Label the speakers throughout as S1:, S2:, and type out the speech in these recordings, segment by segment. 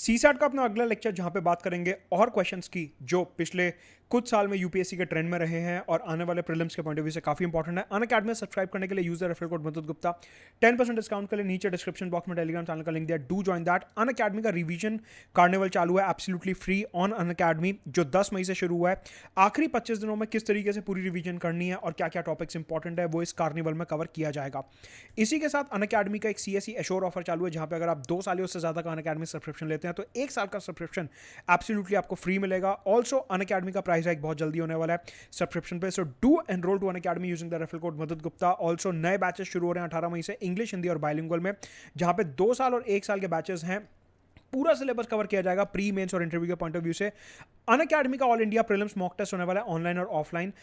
S1: CSAT का अपना अगला लेक्चर जहां पे बात करेंगे और क्वेश्चंस की जो पिछले कुछ साल में यूपीएससी के ट्रेंड में रहे हैं और आने वाले प्रीलिम्स के पॉइंट ऑफ व्यू से काफी इंपॉर्टेंट है। अनअकैडमी में सब्सक्राइब करने के लिए user referral code Madhud Gupta 10% discount के लिए नीचे डिस्क्रिप्शन बॉक्स में टेलीग्राम चैनल का लिंक दिया, डू ज्वाइन दैट। अनअकैडमी का रिवीजन कार्निवल चालू है एब्सोल्युटली फ्री ऑन अनअकैडमी, जो 10 मई से शुरू हुआ है। आखिरी 25 दिनों में किस तरीके से पूरी रिवीजन करनी है और क्या क्या टॉपिक्स इंपॉर्टेंट है वो इस कार्निवल में कवर किया जाएगा। इसी के साथ अनअकैडमी का एक सीएसई एश्योर ऑफर चालू है, जहां पे अगर आप 2 साल या उससे ज्यादा का अनअकैडमी सब्सक्रिप्शन लेते हैं तो 1 साल का सब्सक्रिप्शन एब्सोल्युटली आपको फ्री मिलेगा। ऑल्सो अनअकैडमी का प्राइस हाइक बहुत जल्दी होने वाला है सब्सक्रिप्शन पे, so do enroll to Unacademy using the referral code Madad Gupta. Also नए बैचेस शुरू हो रहे हैं 18 मई से इंग्लिश, हिंदी और बाइलिंगुअल में, जहां पे 2 साल और 1 साल के बैचेस हैं। पूरा सिलेबस कवर किया जाएगा प्री मेंस और इंटरव्यू के पॉइंट ऑफ व्यू से। अनअकैडमी का all India prelims mock test होने वाला है ऑनलाइन और ऑफलाइन।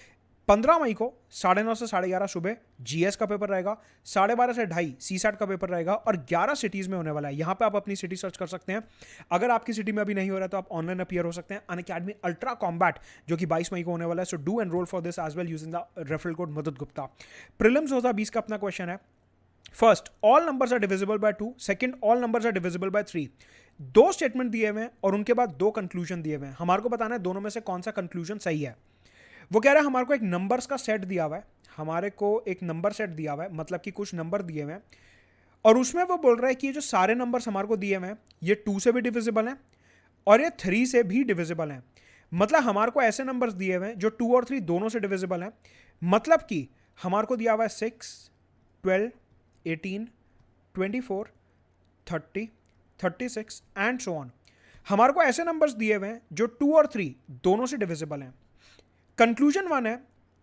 S1: 15 मई को 9:30 से 11:30 सुबह जीएस का पेपर रहेगा, 12:30 से 2:30 सीसैट का पेपर रहेगा और 11 सिटीज में होने वाला है। यहां पे आप अपनी सिटी सर्च कर सकते हैं। अगर आपकी सिटी में अभी नहीं हो रहा है तो आप ऑनलाइन अपीयर हो सकते हैं। अनअकैडमी अल्ट्रा कॉम्बैट जो कि 22 मई को होने वाला है, so do enroll for this as well using the referral code Madad Gupta. Prelims 2020 का अपना क्वेश्चन है, first all numbers are divisible by 2, second all numbers are divisible by 3। 2 statement दिए हुए हैं और उनके बाद 2 कंक्लूजन दिए हुए हैं। हमारे को बताना है दोनों में से कौन सा कंक्लूजन सही है। वो कह रहा है हमारे को एक नंबर्स का सेट दिया हुआ है, हमारे को एक नंबर सेट दिया हुआ है, मतलब कि कुछ नंबर दिए हुए हैं और उसमें वो बोल रहा है कि ये जो सारे नंबर्स हमारे को दिए हुए हैं ये 2 से भी डिविजिबल हैं और ये 3 से भी डिविजिबल हैं। मतलब हमारे को ऐसे नंबर्स दिए हुए हैं जो 2 और 3 दोनों से डिविजिबल हैं। मतलब कि हमारे को दिया हुआ है 6, 12, 18, 24, 30, 36 एंड सो ऑन। हमारे को ऐसे नंबर्स दिए हुए हैं जो 2 और 3 दोनों से डिविजिबल हैं। कंक्लूजन 1 है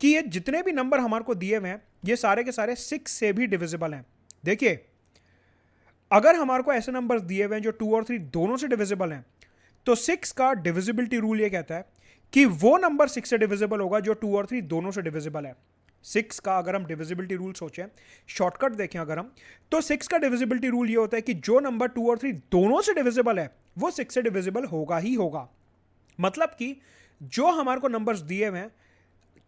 S1: कि ये जितने भी नंबर हमारे को दिए हुए हैं ये सारे के सारे 6 से भी डिविजिबल हैं। देखिए, अगर हमारे को ऐसे नंबर्स दिए हुए हैं जो 2 और 3 दोनों से डिविजिबल हैं तो 6 का डिविजिबिलिटी रूल ये कहता है कि वो नंबर 6 से डिविजिबल होगा जो 2 और 3 दोनों से डिविजिबल है। 6 का अगर हम डिविजिबिलिटी रूल सोचें, शॉर्टकट देखें अगर हम, तो 6 का डिविजिबिलिटी रूल ये होता है कि जो नंबर 2 और 3 दोनों से डिविजिबल है वो 6 से डिविजिबल होगा ही होगा। मतलब कि जो हमारे को नंबर्स दिए हुए हैं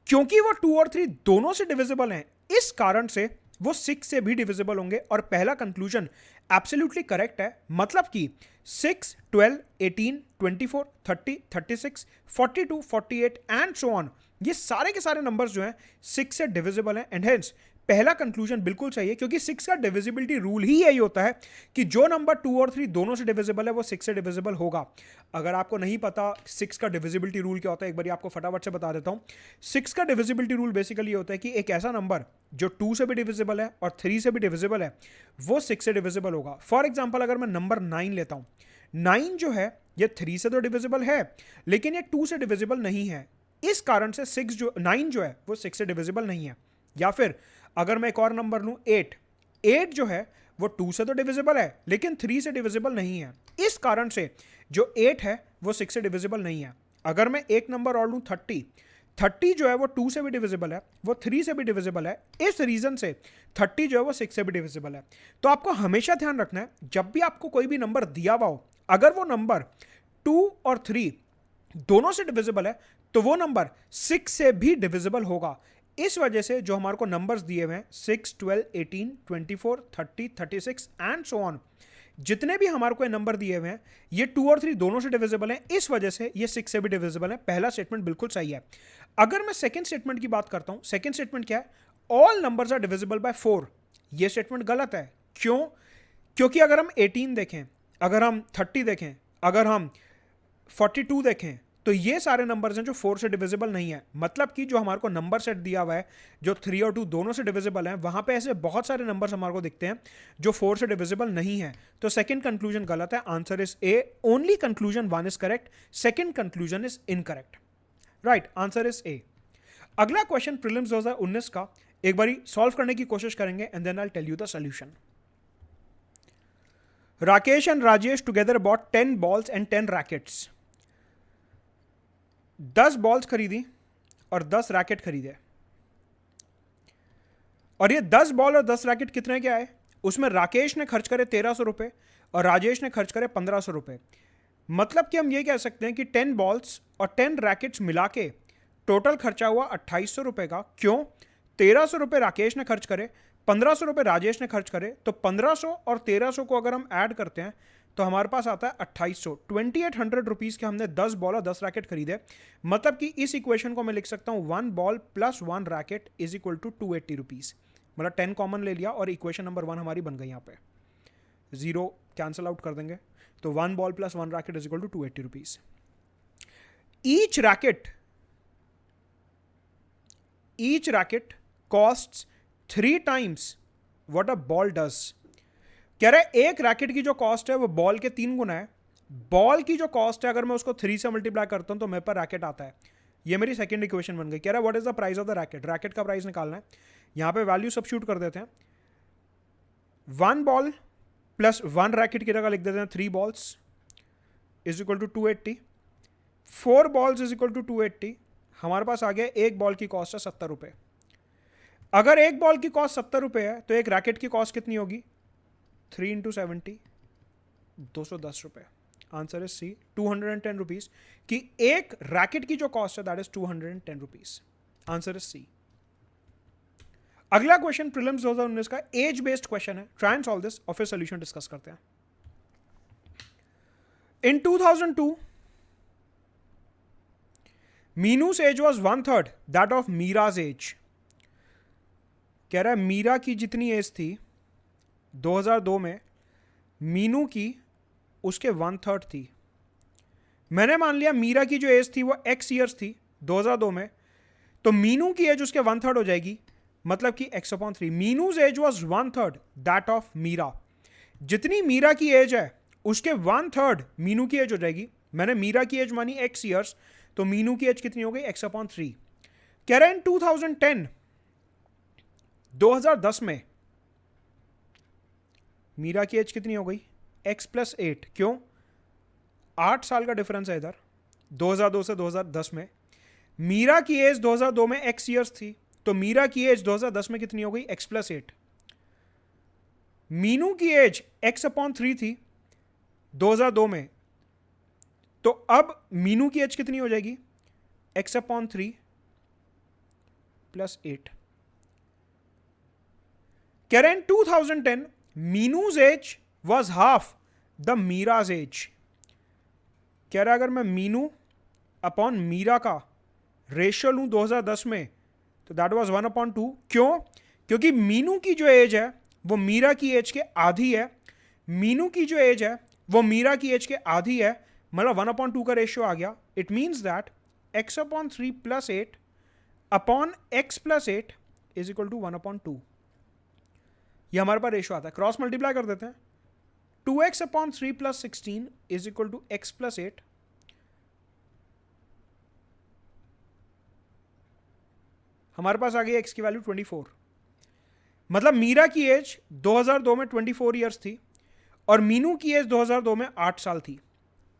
S1: क्योंकि वो 2 और 3 दोनों से डिविजिबल हैं, इस कारण से वो 6 से भी डिविजिबल होंगे और पहला कंक्लूजन एब्सोल्युटली करेक्ट है। मतलब कि 6, 12, 18, 24, 30, 36, 42, 48 एंड सो ऑन, ये सारे के सारे नंबर्स जो हैं 6 से डिविजिबल हैं एंड हेंस पहला कंक्लूजन बिल्कुल सही है, क्योंकि 6 का डिविजिबिलिटी रूल ही यही होता है कि जो नंबर 2 और 3 दोनों से डिविजिबल है वो 6 से डिविजिबल होगा। अगर आपको नहीं पता 6 का डिविजिबिलिटी रूल क्या होता है, एक बार आपको फटाफट से बता देता हूं। 6 का डिविजिबिलिटी रूल बेसिकली होता है कि एक ऐसा नंबर जो 2 से भी डिविजिबल है और 3 से भी डिविजिबल है वो 6 से डिविजिबल होगा। फॉर एग्जाम्पल अगर मैं नंबर 9 लेता हूं, 9 जो है ये 3 से तो डिविजिबल है लेकिन ये 2 से डिविजिबल नहीं है, इस कारण से 9 जो है वो 6 से डिविजिबल नहीं है। या फिर अगर मैं एक और नंबर लूं 8 जो है वो 2 से तो डिविजिबल है लेकिन 3 से डिविजिबल नहीं है, इस कारण से जो 8 है वो 6 से डिविजिबल नहीं है। अगर मैं एक नंबर और लूं 30 जो है वो 2 से भी डिविजिबल है, वो 3 से भी डिविजिबल है, इस रीजन से 30 जो है वो 6 से भी डिविजिबल है। तो आपको हमेशा ध्यान रखना है जब भी आपको कोई भी नंबर दिया हुआ हो, अगर वो नंबर 2 और 3 दोनों से डिविजिबल है तो वो नंबर 6 से भी डिविजिबल होगा। इस वजह से जो हमारे को नंबर्स दिए हुए हैं 6, 12, 18, 24, 30, 36 एंड सो ऑन, जितने भी हमारे को नंबर दिए हुए हैं ये 2 और 3 दोनों से डिविजिबल हैं, इस वजह से ये 6 से भी डिविजिबल है। पहला स्टेटमेंट बिल्कुल सही है। अगर मैं सेकंड स्टेटमेंट की बात करता हूं, सेकंड स्टेटमेंट क्या है, all numbers are divisible by 4। ये स्टेटमेंट गलत है। क्यों? क्योंकि अगर हम 18 देखें, अगर हम 30 देखें, अगर हम 42 देखें तो ये सारे नंबर्स हैं जो 4 से डिविजिबल नहीं है। मतलब कि जो हमारे को नंबर सेट दिया हुआ है जो 3 और 2 दोनों से डिविजिबल हैं, वहां पे ऐसे बहुत सारे नंबर्स हमारे को दिखते हैं जो 4 से डिविजिबल नहीं है। तो सेकंड कंक्लूजन गलत है, answer is a. Only conclusion 1 is correct, second conclusion is incorrect. Right, answer is a. अगला क्वेश्चन प्रीलिम्स 2019 का एक बारी सॉल्व करने की कोशिश करेंगे and then I tell you the solution. Rakesh and Rajesh together bought 10 balls and 10 rackets. 10 balls खरीदी और 10 रैकेट खरीदे और ये 10 बॉल और 10 रैकेट कितने के आए, उसमें राकेश ने खर्च करे 1300 रुपए और राजेश ने खर्च करे 1500 रुपए। मतलब कि हम ये कह सकते हैं कि 10 बॉल्स और 10 रैकेट्स मिला के टोटल खर्चा हुआ 2800 रुपए का। क्यों? 1300 रुपए राकेश ने खर्च करे, 1500 रुपए राजेश ने खर्च करे, तो 1500 और 1300 को अगर हम ऐड करते हैं तो हमारे पास आता है 2800। 2800 रुपीज़ के हमने 10 बॉल और 10 रैकेट खरीदे, मतलब कि इस इक्वेशन को मैं लिख सकता हूँ 1 ball plus 1 racket is equal to 280 rupees. मतलब 10 कॉमन ले लिया और इक्वेशन नंबर 1 हमारी बन गई। यहाँ पे 0 कैंसिल आउट कर देंगे, तो 1 ball plus 1 racket is equal to 280 rupees. each racket costs 3 times what a ball does। कह रहा है एक रैकेट की जो कॉस्ट है वो बॉल के 3 गुना है। बॉल की जो कॉस्ट है अगर मैं उसको 3 से मल्टीप्लाई करता हूं तो मेरे पर रैकेट आता है। ये मेरी सेकंड इक्वेशन बन गई। कह रहा है what is the price of the racket, racket का प्राइस निकालना है। यहां पे वैल्यू सब्स्टिट्यूट कर देते हैं। 1 बॉल प्लस 1 रैकेट की जगह लिख देते हैं 3 balls is equal to 280। 4 balls is equal to 280। हमारे पास आ गया एक बॉल की कॉस्ट है 70 रुपए। अगर एक बॉल की कॉस्ट 70 रुपए है तो एक रैकेट की कॉस्ट कितनी होगी? 3 इंटू 70, 210 रुपए। आंसर इज सी, 210 रुपीज की एक रैकेट की जो कॉस्ट है that is 210 rupees. Answer is C. अगला क्वेश्चन प्रीलिम्स 2019 का एज बेस्ड क्वेश्चन है। ट्राई एंड सॉल्व दिस और फिर सोल्यूशन डिस्कस करते हैं। इन 2002 मीनू's age was 1/3 that of Meera's age. कह रहा है मीरा की जितनी एज थी 2002 में, मीनू की उसके 1/3 थी। मैंने मान लिया मीरा की जो एज थी वो x ईयर्स थी 2002 में, तो मीनू की एज उसके 1/3 हो जाएगी, मतलब कि x/3। मीनू's age was 1/3 that of Meera. जितनी मीरा की एज है उसके 1/3 मीनू की एज हो जाएगी। मैंने मीरा की एज मानी x ईयर्स, तो मीनू की एज कितनी हो गई? x/3। कह रहे हैं 2010 में मीरा की एज कितनी हो गई? x+8। क्यों? 8 साल का डिफरेंस है इधर 2002 से 2010 में। मीरा की एज 2002 में x ईयर्स थी, तो मीरा की एज 2010 में कितनी हो गई? x+8। मीनू की एज x/3 थी 2002 में, तो अब मीनू की एज कितनी हो जाएगी? x/3 + 8। कह रहे हैं 2010 मीनू's age was half the Meera's age. कह रहा है अगर मैं मीनू अपॉन मीरा का रेशियो लूं 2010 में तो दैट वाज 1/2। क्यों? क्योंकि मीनू की जो एज है वो मीरा की एज के आधी है। मीनू की जो एज है वो मीरा की एज के आधी है, मतलब 1/2 का रेशियो आ गया। It means that x/3 + 8 upon x+8 is equal to 1/2। ये हमारे पास रेशियो आता है। क्रॉस मल्टीप्लाई कर देते हैं। 2x/3 + 16 is equal to x+8। हमारे पास आ गई x की वैल्यू 24। मतलब मीरा की एज 2002 में 24 ईयर्स थी और मीनू की एज 2002 में 8 साल थी,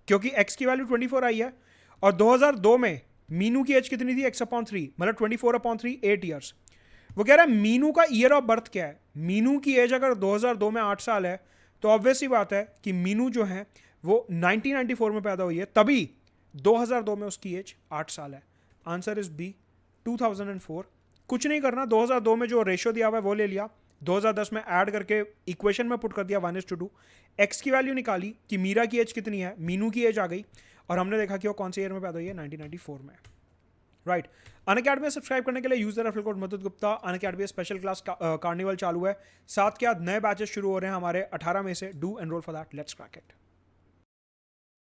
S1: क्योंकि x की वैल्यू 24 आई है। और 2002 में मीनू की एज कितनी थी? x/3, मतलब 24/3 8 ईयर्स। वो कह रहा है मीनू का ईयर ऑफ बर्थ क्या है। मीनू की एज अगर 2002 में 8 साल है तो ऑब्वियस ही बात है कि मीनू जो है वो 1994 में पैदा हुई है, तभी 2002 में उसकी एज 8 साल है। Answer is B, 2004। कुछ नहीं करना, 2002 में जो रेशियो दिया हुआ है वो ले लिया, 2010 में ऐड करके इक्वेशन में पुट कर दिया 1:2। एक्स की वैल्यू निकाली कि मीरा की एज कितनी है, मीनू की एज आ गई, और हमने देखा कि वो कौन से ईयर में पैदा हुई है, 1994 में। राइट। अनअकैडमी में सब्सक्राइब करने के लिए user referral code Madad Gupta. Unacademy special class carnival चालू है, 7 के बाद नए बैचेस शुरू हो रहे हैं हमारे 18 में से। Do enroll for that, let's crack it.